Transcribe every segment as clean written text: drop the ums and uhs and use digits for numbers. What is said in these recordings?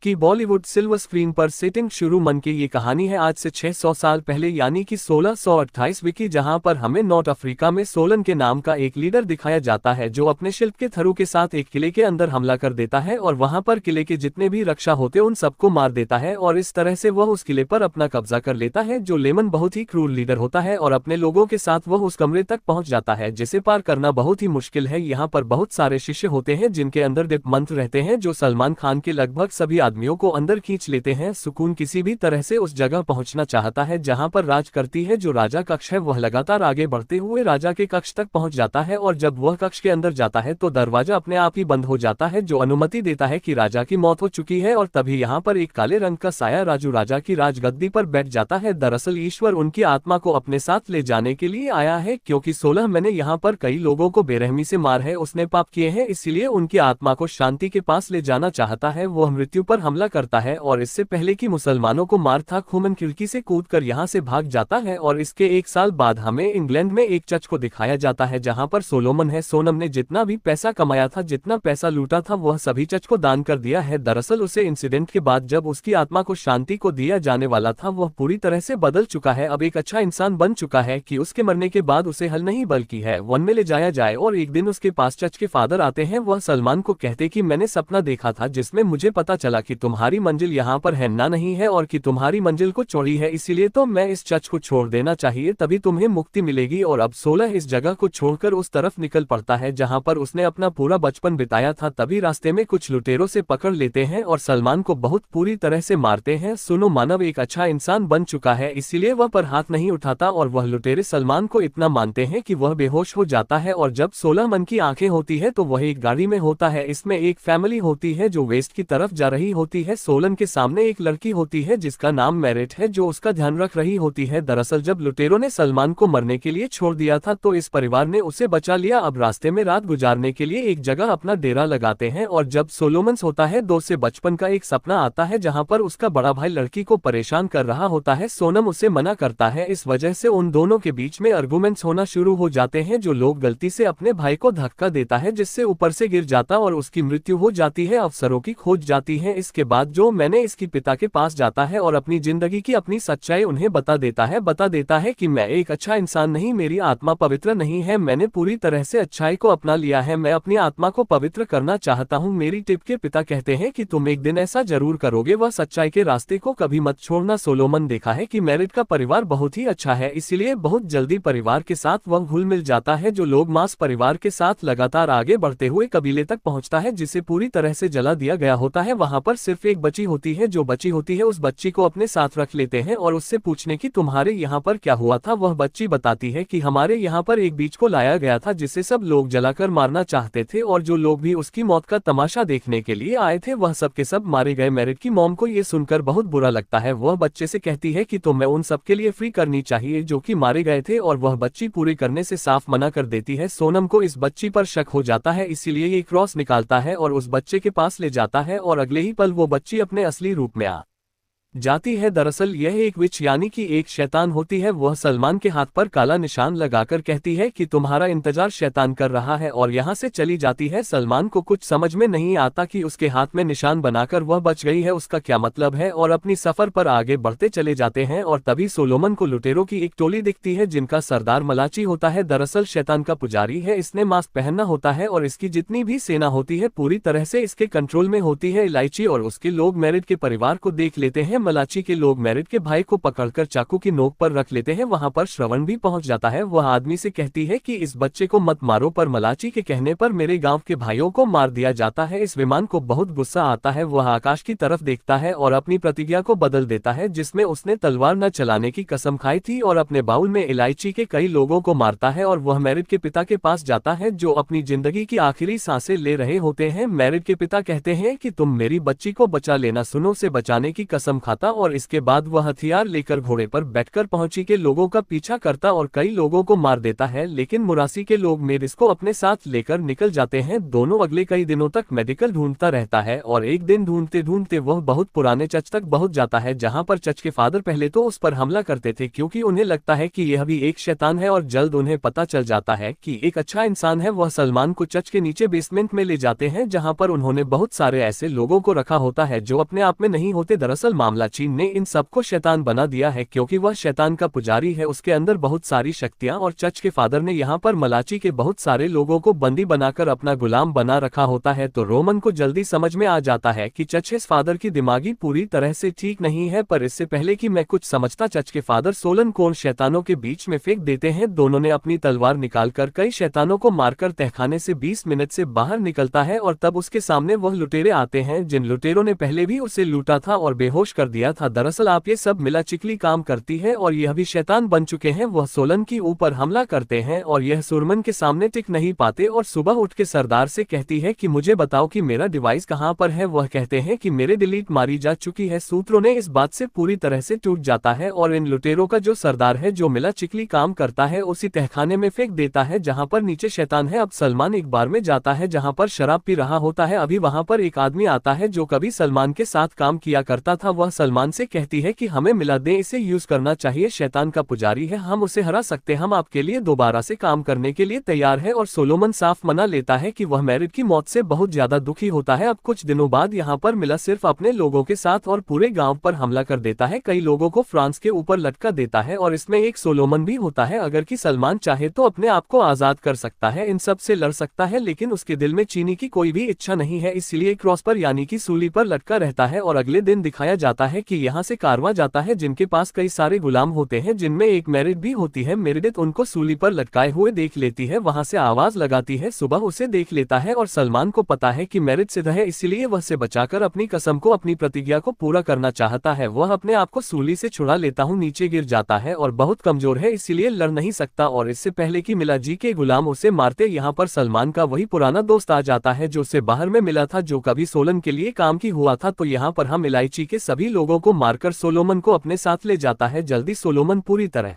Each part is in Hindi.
की बॉलीवुड सिल्वर स्क्रीन पर सेटिंग शुरू मन की ये कहानी है आज से 600 साल पहले यानी कि 1628 की, जहां पर हमें नॉर्थ अफ्रीका में सोलन के नाम का एक लीडर दिखाया जाता है जो अपने शिल्प के थरू के साथ एक किले के अंदर हमला कर देता है और वहां पर किले के जितने भी रक्षा होते उन सबको मार देता है और इस तरह से वह उस किले पर अपना कब्जा कर लेता है। जो लेमन बहुत ही क्रूर लीडर होता है और अपने लोगों के साथ वह उस कमरे तक पहुंच जाता है जिसे पार करना बहुत ही मुश्किल है। यहाँ पर बहुत सारे शिष्य होते हैं जिनके अंदर दिव्य मंत्र रहते हैं जो सलमान खान के लगभग सभी आदमियों को अंदर खींच लेते हैं। सुकून किसी भी तरह से उस जगह पहुंचना चाहता है जहां पर राज करती है जो राजा कक्ष है। वह लगातार आगे बढ़ते हुए राजा के कक्ष तक पहुंच जाता है और जब वह कक्ष के अंदर जाता है तो दरवाजा अपने आप ही बंद हो जाता है जो अनुमति देता है कि राजा की मौत हो चुकी है। और तभी यहाँ पर एक काले रंग का साया राजू राजा की राजगद्दी पर बैठ जाता है। दरअसल ईश्वर उनकी आत्मा को अपने साथ ले जाने के लिए आया है क्योंकि 16 महीने यहाँ पर कई लोगों को बेरहमी से मार है, उसने पाप किए हैं, इसलिए उनकी आत्मा को शांति के पास ले जाना चाहता है। वह मृत्यु पर हमला करता है और इससे पहले कि मुसलमानों को मार था खूमन खिड़की से कूदकर यहाँ से भाग जाता है। और इसके एक साल बाद हमें इंग्लैंड में एक चर्च को दिखाया जाता है जहाँ पर सोलोमन है। सोनम ने जितना भी पैसा कमाया था, जितना पैसा लूटा था, वह सभी चर्च को दान कर दिया है। दरअसल उसे इंसिडेंट के बाद जब उसकी आत्मा को शांति को दिया जाने वाला था वह पूरी तरह से बदल चुका है, अब एक अच्छा इंसान बन चुका है कि उसके मरने के बाद उसे हल नहीं बल्कि है वन में ले जाया जाए। और एक दिन उसके पास चर्च के फादर आते हैं, वह सलमान को कहते कि मैंने सपना देखा था जिसमें मुझे पता चला कि तुम्हारी मंजिल यहाँ पर है ना नहीं है और कि तुम्हारी मंजिल को चौड़ी है, इसीलिए तो मैं इस चर्च को छोड़ देना चाहिए, तभी तुम्हें मुक्ति मिलेगी। और अब 16 इस जगह को छोड़कर उस तरफ निकल पड़ता है जहाँ पर उसने अपना पूरा बचपन बिताया था। तभी रास्ते में कुछ लुटेरों से पकड़ लेते हैं और सलमान को बहुत पूरी तरह से मारते हैं। सुनो, मानव एक अच्छा इंसान बन चुका है इसीलिए वह पर हाथ नहीं उठाता और वह लुटेरे सलमान को इतना मानते हैं कि वह बेहोश हो जाता है। और जब 16 मन की आंखें होती है तो वह एक गाड़ी में होता है, इसमें एक फैमिली होती है जो वेस्ट की तरफ जा रही होती है। सोलन के सामने एक लड़की होती है जिसका नाम मैरिट है जो उसका ध्यान रख रही होती है। दरअसल जब लुटेरों ने सलमान को मरने के लिए छोड़ दिया था तो इस परिवार ने उसे बचा लिया। अब रास्ते में रात गुजारने के लिए एक जगह अपना डेरा लगाते हैं और जब सोलोमन होता है दोस्त से बचपन का एक सपना आता है जहां पर उसका बड़ा भाई लड़की को परेशान कर रहा होता है। सोनम उसे मना करता है, इस वजह से उन दोनों के बीच में आर्गुमेंट्स होना शुरू हो जाते हैं। जो लोग गलती से अपने भाई को धक्का देता है जिससे ऊपर से गिर जाता और उसकी मृत्यु हो जाती है। अफसरों की खोज जाती है। इसके बाद जो मैंने इसकी पिता के पास जाता है और अपनी जिंदगी की अपनी सच्चाई उन्हें बता देता है कि मैं एक अच्छा इंसान नहीं, मेरी आत्मा पवित्र नहीं है, मैंने पूरी तरह से अच्छाई को अपना लिया है, मैं अपनी आत्मा को पवित्र करना चाहता हूँ। मेरी टिप के पिता कहते हैं कि तुम एक दिन ऐसा जरूर करोगे, वह सच्चाई के रास्ते को कभी मत छोड़ना। सोलोमन देखा है कि मैरिट का परिवार बहुत ही अच्छा है इसलिए बहुत जल्दी परिवार के साथ वह घुल मिल जाता है। जो लोग मास परिवार के साथ लगातार आगे बढ़ते हुए कबीले तक पहुंचता है जिसे पूरी तरह से जला दिया गया होता है। वहां पर सिर्फ एक बच्ची होती है, जो बच्ची होती है उस बच्ची को अपने साथ रख लेते हैं और उससे पूछने की तुम्हारे यहाँ पर क्या हुआ था। वह बच्ची बताती है कि हमारे यहाँ पर एक बीच को लाया गया था जिसे सब लोग जलाकर मारना चाहते थे और जो लोग भी उसकी मौत का तमाशा देखने के लिए आए थे वह सब के सब मारे गए। मैरिट की मॉम को ये सुनकर बहुत बुरा लगता है। वह बच्चे से कहती है कि तुम्हें उन सब के लिए फ्री करनी चाहिए जो कि मारे गए थे और वह बच्ची पूरी करने से साफ मना कर देती है। सोनम को इस बच्ची पर शक हो जाता है इसीलिए ये क्रॉस निकालता है और उस बच्चे के पास ले जाता है और अगले ही पल वो बच्ची अपने असली रूप में आ जाती है। दरअसल यह एक विच यानी कि एक शैतान होती है। वह सलमान के हाथ पर काला निशान लगाकर कहती है कि तुम्हारा इंतजार शैतान कर रहा है और यहाँ से चली जाती है। सलमान को कुछ समझ में नहीं आता कि उसके हाथ में निशान बनाकर वह बच गई है उसका क्या मतलब है और अपनी सफर पर आगे बढ़ते चले जाते हैं। और तभी सोलोमन को लुटेरों की एक टोली दिखती है जिनका सरदार मलाची होता है। दरअसल शैतान का पुजारी है, इसने मास्क पहनना होता है और इसकी जितनी भी सेना होती है पूरी तरह से इसके कंट्रोल में होती है। इलायची और उसके लोग मैरिट के परिवार को देख लेते हैं। मलाची के लोग मैरिट के भाई को पकड़कर चाकू की नोक पर रख लेते हैं। वहां पर श्रवण भी पहुंच जाता है। वह आदमी से कहती है कि इस बच्चे को मत मारो, पर मलाची के कहने पर मेरे गांव के भाइयों को मार दिया जाता है। इस विमान को बहुत गुस्सा आता है। वह आकाश की तरफ देखता है और अपनी प्रतिज्ञा को बदल देता है जिसमें उसने तलवार न चलाने की कसम खाई थी और अपने बाउल में इलायची के कई लोगों को मारता है। और वह मैरिट के पिता के पास जाता है जो अपनी जिंदगी की आखिरी सांसें ले रहे होते हैं। मैरिट के पिता कहते हैं कि तुम मेरी बच्ची को बचा लेना, सुनो से बचाने की कसम खाता उठाता और इसके बाद वह हथियार लेकर घोड़े पर बैठकर पहुंची के लोगों का पीछा करता और कई लोगों को मार देता है, लेकिन मुरासी के लोग मेरिस को अपने साथ लेकर निकल जाते हैं। दोनों अगले कई दिनों तक मेडिकल ढूंढता रहता है और एक दिन ढूंढते ढूंढते वह बहुत पुराने चर्च तक पहुंच जाता है, जहां पर चर्च के फादर पहले तो उस पर हमला करते थे क्योंकि उन्हें लगता है कि यह भी एक शैतान है, और जल्द उन्हें पता चल जाता है कि एक अच्छा इंसान है। वह सलमान को चर्च के नीचे बेसमेंट में ले जाते हैं, जहां पर उन्होंने बहुत सारे ऐसे लोगों को रखा होता है जो अपने आप में नहीं होते। दरअसल मामला चीन ने इन सबको शैतान बना दिया है क्योंकि वह शैतान का पुजारी है, उसके अंदर बहुत सारी शक्तियां, और चर्च के फादर ने यहाँ पर मलाची के बहुत सारे लोगों को बंदी बनाकर अपना गुलाम बना रखा होता है। तो रोमन को जल्दी समझ में आ जाता है कि चर्च के फादर की दिमागी पूरी तरह से ठीक नहीं है, पर इससे पहले कि मैं कुछ समझता चर्च के फादर सोलन को शैतानों के बीच में फेंक देते हैं। दोनों ने अपनी तलवार निकालकर कई शैतानों को मारकर तहखाने से 20 मिनट से बाहर निकलता है, और तब उसके सामने वह लुटेरे आते हैं जिन लुटेरों ने पहले भी उसे लूटा था और बेहोश कर दिया था। दरअसल आप ये सब मिला चिकली काम करती है और यह भी शैतान बन चुके हैं। वह सोलन के ऊपर हमला करते हैं और यह सुरमन के सामने टिक नहीं पाते और सुबह उठ के सरदार से कहती है कि मुझे बताओ कि मेरा डिवाइस कहाँ पर है। वह कहते हैं कि मेरे डिलीट मारी जा चुकी है। सूत्रों ने इस बात से पूरी तरह से टूट जाता है और इन लुटेरों का जो सरदार है जो मिला चिकली काम करता है उसी तहखाने में फेंक देता है जहां पर नीचे शैतान है। अब सलमान एक बार में जाता है जहां पर शराब पी रहा होता है। अभी वहां पर एक आदमी आता है जो कभी सलमान के साथ काम किया करता था। वह सलमान से कहती है कि हमें मिला दे, इसे यूज करना चाहिए, शैतान का पुजारी है, हम उसे हरा सकते, हम आपके लिए दोबारा से काम करने के लिए तैयार है। और सोलोमन साफ मना लेता है कि वह मैरिड की मौत से बहुत ज्यादा दुखी होता है। अब कुछ दिनों बाद यहाँ पर मिला सिर्फ अपने लोगों के साथ और पूरे गाँव पर हमला कर देता है, कई लोगों को फ्रांस के ऊपर लटका देता है और इसमें एक सोलोमन भी होता है। अगर कि सलमान चाहे तो अपने आप को आजाद कर सकता है, इन सब से लड़ सकता है, लेकिन उसके दिल में चीनी की कोई भी इच्छा नहीं है, इसलिए क्रॉस पर यानी कि सूली पर लटका रहता है। और अगले दिन दिखाया जाता है कि यहाँ से कारवां जाता है जिनके पास कई सारे गुलाम होते हैं, जिनमें एक मेरिड भी होती है। मेरिडिथ उनको सूली पर लटकाए हुए देख लेती है, वहां से आवाज लगाती है, सुबह उसे देख लेता है और सलमान को पता है कि मेरिड सिद्ध है, इसलिए वह से बचाकर अपनी कसम को, अपनी प्रतिज्ञा को पूरा करना चाहता है। वह अपने आप को सूली से छुड़ा लेता हूँ, नीचे गिर जाता है और बहुत कमजोर है इसलिए लड़ नहीं सकता। और इससे पहले कि मिला जी के गुलाम उसे मारते, यहाँ पर सलमान का वही पुराना दोस्त आ जाता है जो उसे बाहर में मिला था, जो कभी सोलन के लिए काम की हुआ था। तो यहाँ पर हम इलायची के सभी लोगों को मारकर सोलोमन को अपने साथ ले जाता है। जल्दी सोलोमन पूरी तरह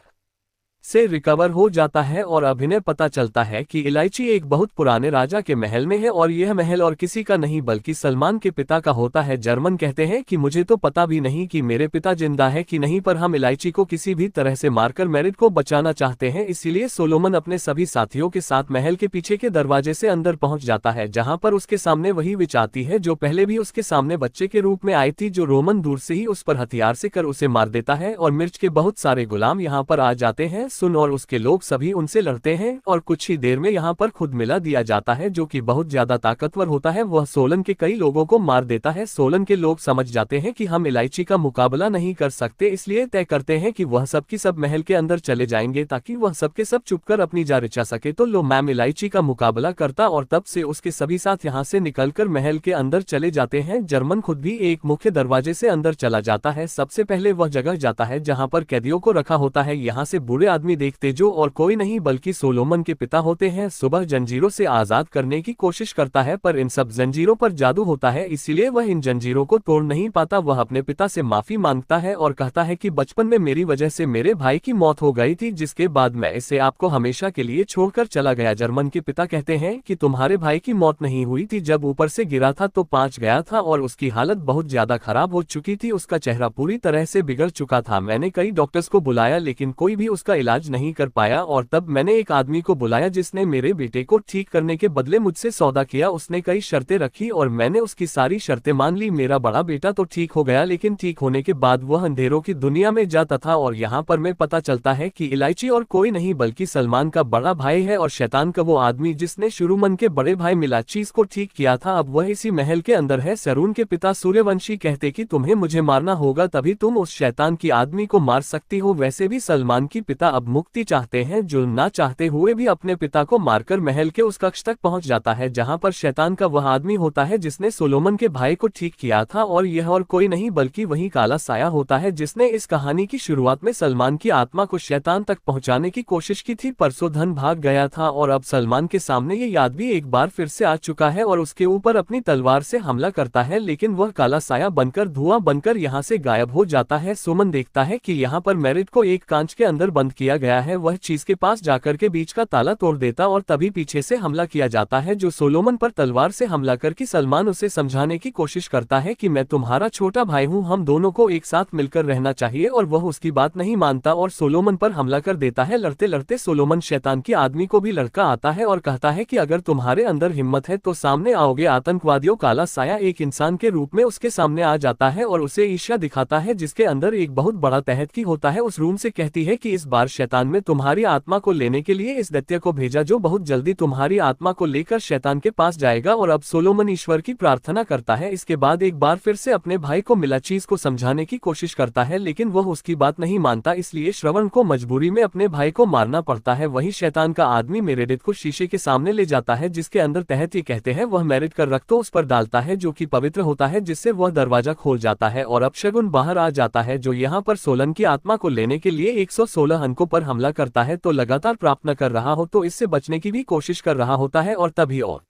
से रिकवर हो जाता है और अब इन्हें पता चलता है कि इलायची एक बहुत पुराने राजा के महल में है और यह महल और किसी का नहीं बल्कि सलमान के पिता का होता है। जर्मन कहते हैं कि मुझे तो पता भी नहीं कि मेरे पिता जिंदा है कि नहीं, पर हम इलायची को किसी भी तरह से मारकर मेरिड को बचाना चाहते हैं। इसीलिए सोलोमन अपने सभी साथियों के साथ महल के पीछे के दरवाजे से अंदर पहुंच जाता है, जहां पर उसके सामने वही विच आती है जो पहले भी उसके सामने बच्चे के रूप में आई थी, जो रोमन दूर से ही उस पर हथियार से कर उसे मार देता है। और मिर्च के बहुत सारे गुलाम यहाँ पर आ जाते हैं, सुन और उसके लोग सभी उनसे लड़ते हैं और कुछ ही देर में यहाँ पर खुद मिला दिया जाता है जो कि बहुत ज्यादा ताकतवर होता है। वह सोलन के कई लोगों को मार देता है। सोलन के लोग समझ जाते हैं कि हम इलायची का मुकाबला नहीं कर सकते, इसलिए तय करते हैं कि वह सबकी सब महल के अंदर चले जाएंगे ताकि वह सबके सब चुपकर अपनी जा रिचा सके। तो लो मैम इलायची का मुकाबला करता और तब से उसके सभी साथ यहाँ से निकलकर महल के अंदर चले जाते हैं। जर्मन खुद भी एक मुख्य दरवाजे से अंदर चला जाता है। सबसे पहले वह जगह जाता है जहाँ पर कैदियों को रखा होता है। यहाँ से बुरे आदमी देखते जो और कोई नहीं बल्कि सोलोमन के पिता होते हैं। सुबह जंजीरों से आजाद करने की कोशिश करता है पर इन सब जंजीरों पर जादू होता है, इसलिए वह इन जंजीरों को तोड़ नहीं पाता। वह अपने पिता से माफी मांगता है और कहता है कि बचपन में मेरी वजह से मेरे भाई की मौत हो गई थी, जिसके बाद मैं इसे आपको हमेशा के लिए छोड़कर चला गया। जर्मन के पिता कहते हैं कि तुम्हारे भाई की मौत नहीं हुई थी, जब ऊपर से गिरा था तो 5 गया था और उसकी हालत बहुत ज्यादा खराब हो चुकी थी, उसका चेहरा पूरी तरह से बिगड़ चुका था। मैंने कई डॉक्टर्स को बुलाया लेकिन कोई भी उसका इलाज नहीं कर पाया और तब मैंने एक आदमी को बुलाया जिसने मेरे बेटे को ठीक करने के बदले मुझसे सौदा किया। उसने कई शर्तें रखी और मैंने उसकी सारी शर्तें मान ली। मेरा बड़ा बेटा तो ठीक हो गया, लेकिन ठीक होने के बाद वह अंधेरों की दुनिया में जाता था और यहाँ पर मैं पता चलता है कि इलायची और कोई नहीं बल्कि सलमान का बड़ा भाई है और शैतान का वो आदमी जिसने शुरुमन के बड़े भाई मिलाचीज को ठीक किया था, अब वह इसी महल के अंदर है। सरून के पिता सूर्यवंशी कहते कि तुम्हें मुझे मारना होगा, तभी तुम उस शैतान की आदमी को मार सकती हो। वैसे भी सलमान की पिता अब मुक्ति चाहते हैं, जो ना चाहते हुए भी अपने पिता को मारकर महल के उस कक्ष तक पहुंच जाता है जहां पर शैतान का वह आदमी होता है जिसने सोलोमन के भाई को ठीक किया था, और यह और कोई नहीं बल्कि वही काला साया होता है जिसने इस कहानी की शुरुआत में सलमान की आत्मा को शैतान तक पहुंचाने की कोशिश की थी। परसों धन भाग गया था और अब सलमान के सामने ये याद भी एक बार फिर से आ चुका है और उसके ऊपर अपनी तलवार से हमला करता है, लेकिन वह काला साया बनकर धुआं बनकर यहाँ से गायब हो जाता है। सुमन देखता है कि यहाँ पर मेरिट को एक कांच के अंदर बंद किया गया है। वह चीज के पास जाकर के बीच का ताला तोड़ देता और तभी पीछे से हमला किया जाता है, जो सोलोमन पर तलवार से हमला करके सलमान उसे समझाने की कोशिश करता है कि मैं तुम्हारा छोटा भाई हूँ, हम दोनों को एक साथ मिलकर रहना चाहिए, और वह उसकी बात नहीं मानता और सोलोमन पर हमला कर देता है। लड़ते लड़ते सोलोमन शैतान की आदमी को भी लड़का आता है और कहता है कि अगर तुम्हारे अंदर हिम्मत है तो सामने आओगे आतंकवादियों। काला साया एक इंसान के रूप में उसके सामने आ जाता है और उसे ईर्ष्या दिखाता है जिसके अंदर एक बहुत बड़ा तहत की होता है। उस रूम से कहती है कि इस बार शैतान में तुम्हारी आत्मा को लेने के लिए इस दैत्य को भेजा जो बहुत जल्दी तुम्हारी आत्मा को लेकर शैतान के पास जाएगा। और अब सोलोमन ईश्वर की प्रार्थना करता है। इसके बाद एक बार फिर से अपने भाई को मिला चीज को समझाने की कोशिश करता है, लेकिन वह उसकी बात नहीं मानता, इसलिए श्रवण को मजबूरी में अपने भाई को मारना पड़ता है। वही शैतान का आदमी मेरेडिथ को शीशे के सामने ले जाता है जिसके अंदर तहत ये कहते हैं वह मेरिट कर रख तो उस पर डालता है जो कि पवित्र होता है, जिससे वह दरवाजा खोल जाता है और अब शगुन बाहर आ जाता है जो यहाँ पर सोलन की आत्मा को लेने के लिए 116 अंकों पर हमला करता है। तो लगातार प्राप्त न कर रहा हो तो इससे बचने की भी कोशिश कर रहा होता है और तभी और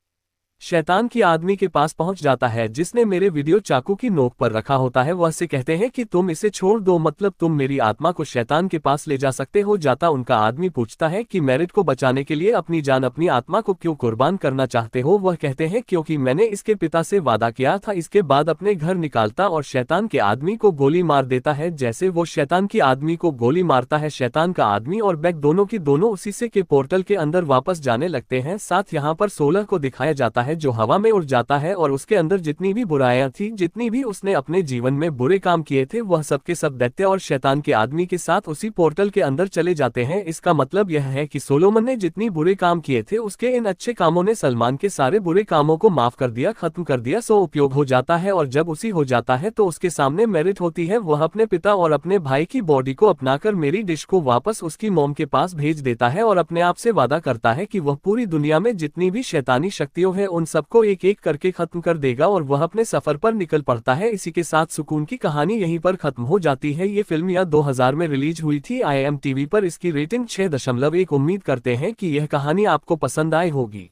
शैतान की आदमी के पास पहुंच जाता है जिसने मेरे वीडियो चाकू की नोक पर रखा होता है। वह से कहते हैं कि तुम इसे छोड़ दो, मतलब तुम मेरी आत्मा को शैतान के पास ले जा सकते हो। जाता उनका आदमी पूछता है कि मेरिट को बचाने के लिए अपनी जान अपनी आत्मा को क्यों कुर्बान करना चाहते हो। वह कहते हैं क्योंकि मैंने इसके पिता से वादा किया था। इसके बाद अपने घर निकालता और शैतान के आदमी को गोली मार देता है। जैसे वो शैतान की आदमी को गोली मारता है, शैतान का आदमी और बैग दोनों की दोनों उसी से के पोर्टल के अंदर वापस जाने लगते हैं। साथ यहाँ पर 16 को दिखाया जाता है जो हवा में उड़ जाता है और उसके अंदर जितनी भी बुराइयां थी, जितनी भी उसने अपने जीवन में बुरे काम किए थे, वह सब के सब दैत्य और शैतान के आदमी के साथ उसी पोर्टल के अंदर चले जाते हैं। इसका मतलब यह है कि सोलोमन ने जितनी बुरे काम किए थे उसके इन अच्छे कामों ने सलमान के सारे बुरे कामों को माफ कर दिया, खत्म कर दिया, सो उपयोग हो जाता है। और जब उसी हो जाता है तो उसके सामने मेरिट होती है। वह अपने पिता और अपने भाई की बॉडी को अपनाकर मेरी डिश को वापस उसकी मॉम के पास भेज देता है और अपने आप से वादा करता है कि वह पूरी दुनिया में जितनी भी शैतानी शक्तियों है उन सबको एक एक करके खत्म कर देगा और वह अपने सफर पर निकल पड़ता है। इसी के साथ सुकून की कहानी यहीं पर खत्म हो जाती है। ये फिल्म या 2000 में रिलीज हुई थी IMTV पर। इसकी रेटिंग 6.1। उम्मीद करते हैं कि यह कहानी आपको पसंद आई होगी।